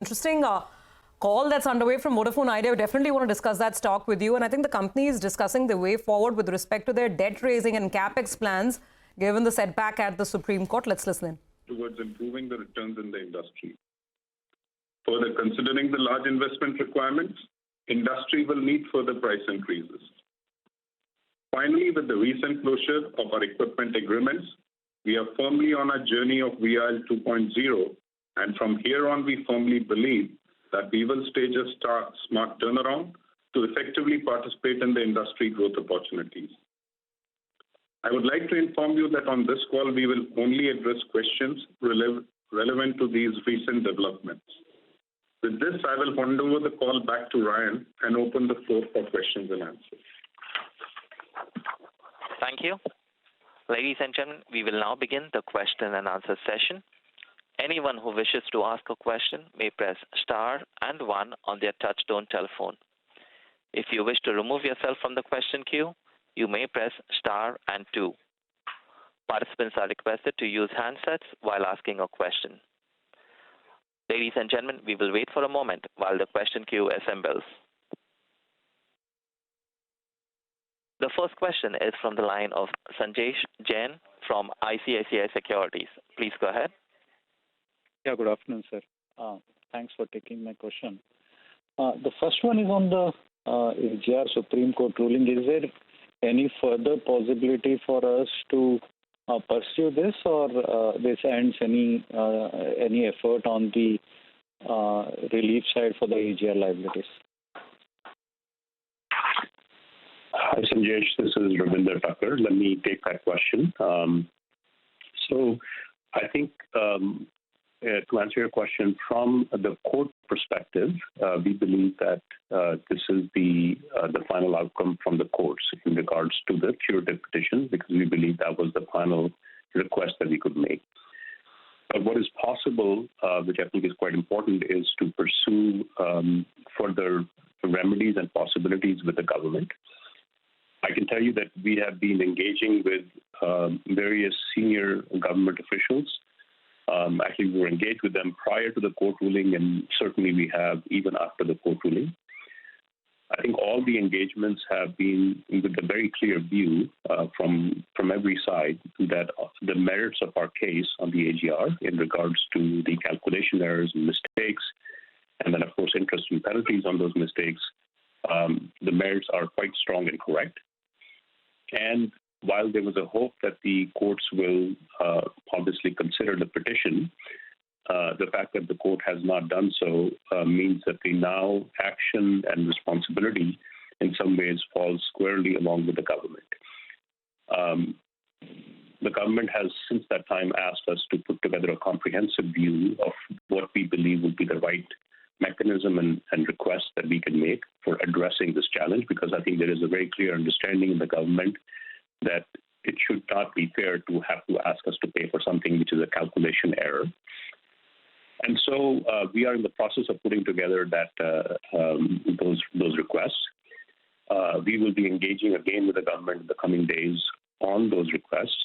Interesting call that's underway from Vodafone Idea. We definitely want to discuss that stock with you. And I think the company is discussing the way forward with respect to their debt raising and capex plans, given the setback at the Supreme Court. Let's listen in. Towards improving the returns in the industry. Further, considering the large investment requirements, industry will need further price increases. Finally, with the recent closure of our equipment agreements, we are firmly on our journey of VIL 2.0, and from here on, we firmly believe that we will stage a smart turnaround to effectively participate in the industry growth opportunities. I would like to inform you that on this call, we will only address questions relevant to these recent developments. With this, I will hand over the call back to Ryan and open the floor for questions and answers. Thank you. Ladies and gentlemen, we will now begin the question and answer session. Anyone who wishes to ask a question may press star and 1 on their touchtone telephone. If you wish to remove yourself from the question queue, you may press star and 2. Participants are requested to use handsets while asking a question. Ladies and gentlemen, we will wait for a moment while the question queue assembles. The first question is from the line of Sanjesh Jain from ICICI Securities. Please go ahead. Yeah, good afternoon, sir. Thanks for taking my question. The first one is on the AGR Supreme Court ruling. Is there any further possibility for us to pursue this, or this ends any effort on the relief side for the AGR liabilities? Hi, Sanjesh. This is Ravinder Tucker. Let me take that question. So I think to answer your question, from the court perspective, we believe that this is the final outcome from the courts in regards to the curative petition, because we believe that was the final request that we could make. But what is possible, which I think is quite important, is to pursue further remedies and possibilities with the government. I can tell you that we have been engaging with various senior government officials. Actually, we were engaged with them prior to the court ruling, and certainly we have even after the court ruling. I think all the engagements have been with a very clear view from every side that the merits of our case on the AGR in regards to the calculation errors and mistakes, and then, of course, interest and penalties on those mistakes, the merits are quite strong and correct. And while there was a hope that the courts will obviously consider the petition, the fact that the court has not done so means that the now action and responsibility in some ways falls squarely along with the government. The government has since that time asked us to put together a comprehensive view of what we believe would be the right mechanism and requests that we can make for addressing this challenge, because I think there is a very clear understanding in the government that it should not be fair to have to ask us to pay for something which is a calculation error. And so we are in the process of putting together those requests. We will be engaging again with the government in the coming days on those requests.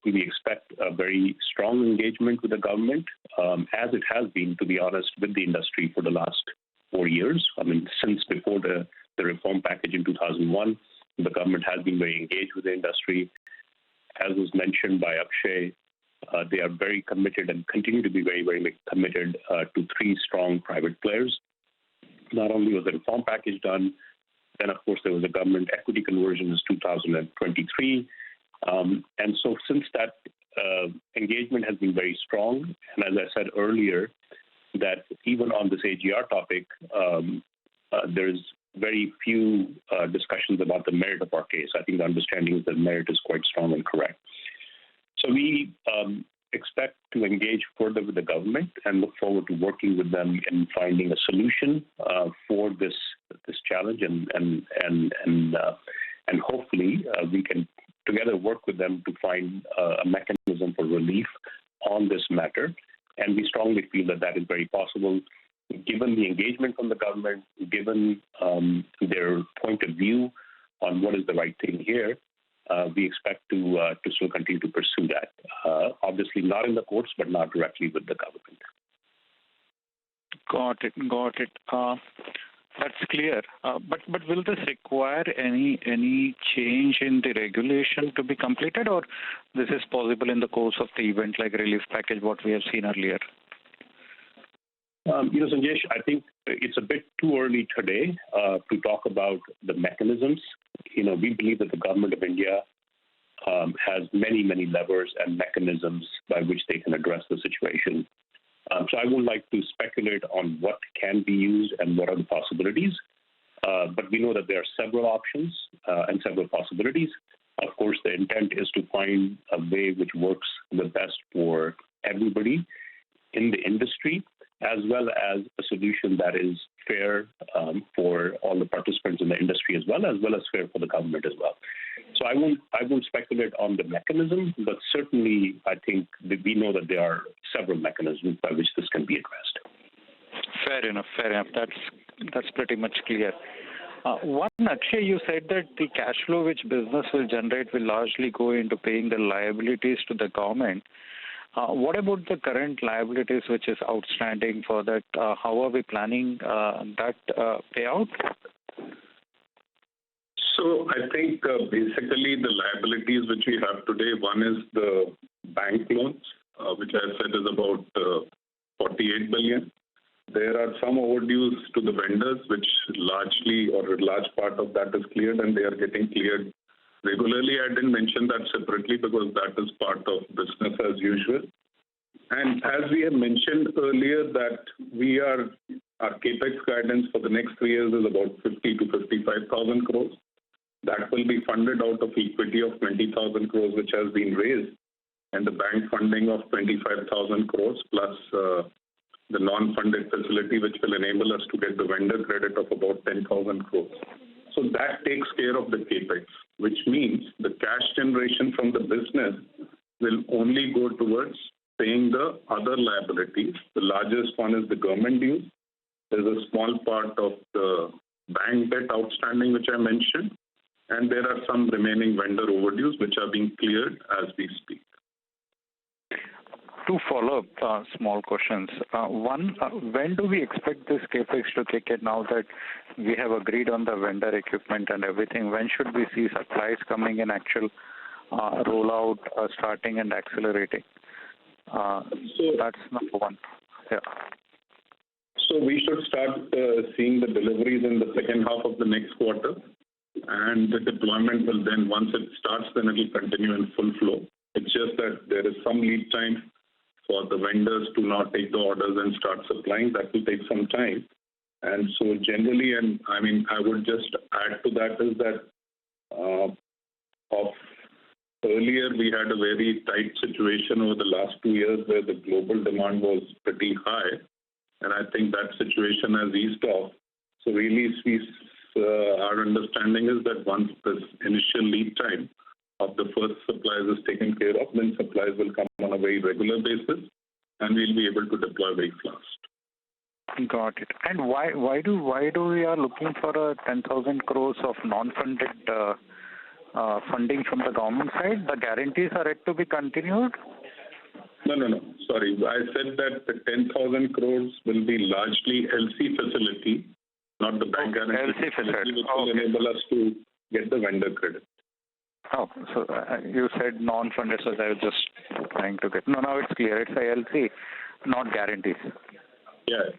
We expect a very strong engagement with the government, as it has been, to be honest, with the industry for the last 4 years. I mean, since before the reform package in 2001, the government has been very engaged with the industry. As was mentioned by Akshay, they are very committed and continue to be very, very committed to 3 strong private players. Not only was the reform package done, then, of course, there was a government equity conversion in 2023. And so since that engagement has been very strong, and as I said earlier, that even on this AGR topic, there's very few discussions about the merit of our case. I think the understanding is that merit is quite strong and correct. So we expect to engage further with the government and look forward to working with them in finding a solution for this challenge, and hopefully we can together work with them to find a mechanism for relief on this matter. And we strongly feel that that is very possible, given the engagement from the government, given their point of view on what is the right thing here. We expect to still continue to pursue that. Obviously not in the courts, but not directly with the government. Got it. That's clear. But will this require any change in the regulation to be completed, or this is possible in the course of the event, like relief package, what we have seen earlier? Sanjesh, I think it's a bit too early today to talk about the mechanisms. We believe that the government of India has many levers and mechanisms by which they can address the situation. So I would like to speculate on what can be used and what are the possibilities. But we know that there are several options and several possibilities. Of course, the intent is to find a way which works the best for everybody in the industry, as well as a solution that is fair for all the participants in the industry as well as fair for the government as well. So I won't speculate on the mechanism, but certainly I think that we know that there are several mechanisms by which this can be addressed. Fair enough. That's pretty much clear. One, Akshay, you said that the cash flow which business will generate will largely go into paying the liabilities to the government. What about the current liabilities which is outstanding for that? How are we planning that payout? So I think basically the liabilities which we have today, one is the bank loans, which I said is about 48 billion. There are some overdues to the vendors, which largely or a large part of that is cleared, and they are getting cleared regularly. I didn't mention that separately because that is part of business as usual. And as we have mentioned earlier, that our capex guidance for the next 3 years is about 50 to 55,000 crores. That will be funded out of equity of 20,000 crores, which has been raised, and the bank funding of 25,000 crores plus the non-funded facility, which will enable us to get the vendor credit of about 10,000 crores. So that takes care of the capex, which means the cash generation from the business will only go towards paying the other liabilities. The largest one is the government dues. There's a small part of the bank debt outstanding, which I mentioned, and there are some remaining vendor overdues, which are being cleared as we speak. Two follow-up small questions. One, when do we expect this capex to kick in now that we have agreed on the vendor equipment and everything? When should we see supplies coming in, actual rollout starting and accelerating? That's number one. Yeah. So we should start seeing the deliveries in the second half of the next quarter, and the deployment will then, once it starts, then it will continue in full flow. It's just that there is some lead time for the vendors to not take the orders and start supplying. That will take some time. And so generally, and I mean, I would just add to that is that earlier we had a very tight situation over the last 2 years where the global demand was pretty high. And I think that situation has eased off. So really, our understanding is that once this initial lead time of the first supplies is taken care of, then supplies will come on a very regular basis, and we'll be able to deploy very fast. Got it. And why do we are looking for a 10,000 crores of non-funded funding from the government side? The guarantees are yet to be continued? No. Sorry. I said that the 10,000 crores will be largely LC facility, not the bank guarantee LC facility, which will enable us to get the vendor credit. Oh, so you said non-funded, so I was just trying to get... No, now it's clear. It's a LC, not guarantees. Yeah.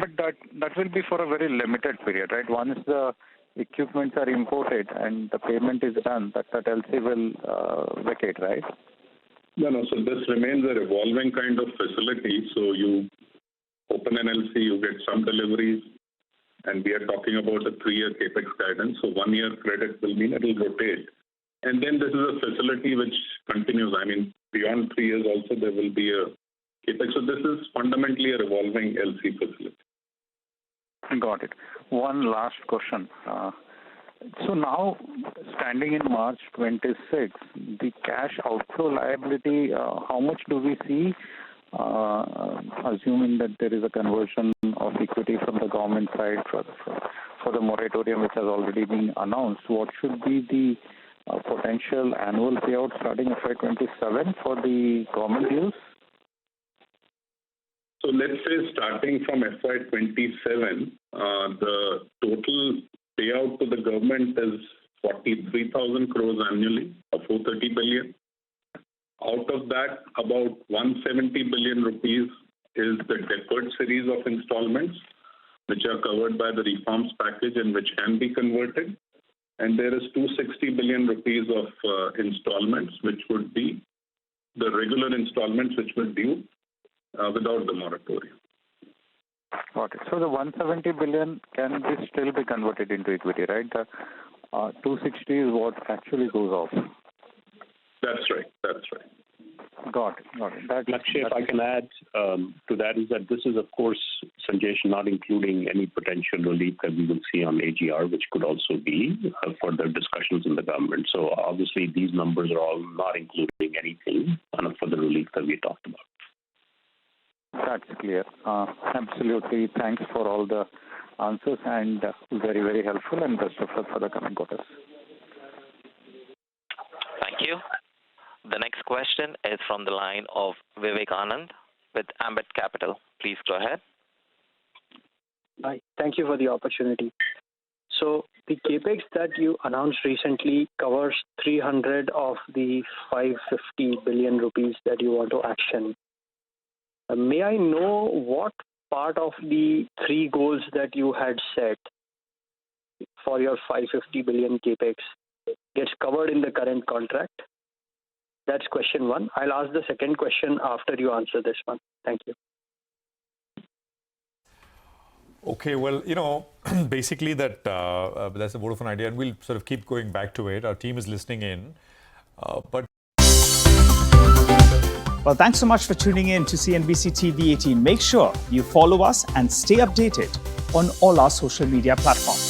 But that will be for a very limited period, right? Once the equipments are imported and the payment is done, that LC will vacate, right? No. So this remains a revolving kind of facility. So you open an LC, you get some deliveries, and we are talking about a 3-year capex guidance. So 1 year credit will mean it will rotate. And then this is a facility which continues. I mean, beyond 3 years also there will be a capex. So this is fundamentally a revolving LC facility. Got it. One last question. So now, standing in March 26, the cash outflow liability, how much do we see, assuming that there is a conversion of equity from the government side for the moratorium which has already been announced? What should be the potential annual payout starting FY27 for the government dues? So let's say starting from FY27, the total payout to the government is 43,000 crores annually, or 430 billion. Out of that, about 170 billion rupees is the deferred series of installments, which are covered by the reforms package and which can be converted. And there is 260 billion rupees of installments, which would be the regular installments which were due without the moratorium. Got it. So the 170 billion can this still be converted into equity, right? The 260 is what actually goes off. That's right. That's right. Got it. Lakshay, if I can add to that, is that this is, of course, Sanjesh, not including any potential relief that we will see on AGR, which could also be further discussions in the government. So obviously, these numbers are all not including anything for the relief that we talked about. That's clear. Absolutely. Thanks for all the answers and very, very helpful, and best of luck for the coming quarters. Thank you. The next question is from the line of Vivek Anand with Ambit Capital. Please go ahead. Hi. Thank you for the opportunity. So the capex that you announced recently covers 300 of the 550 billion rupees that you want to action. May I know what part of the three goals that you had set for your 550 billion capex gets covered in the current contract? That's question one. I'll ask the second question after you answer this one. Thank you. Okay, well, basically that's the Vodafone idea, and we'll sort of keep going back to it. Our team is listening in, but. Well, thanks so much for tuning in to CNBC-TV18. Make sure you follow us and stay updated on all our social media platforms.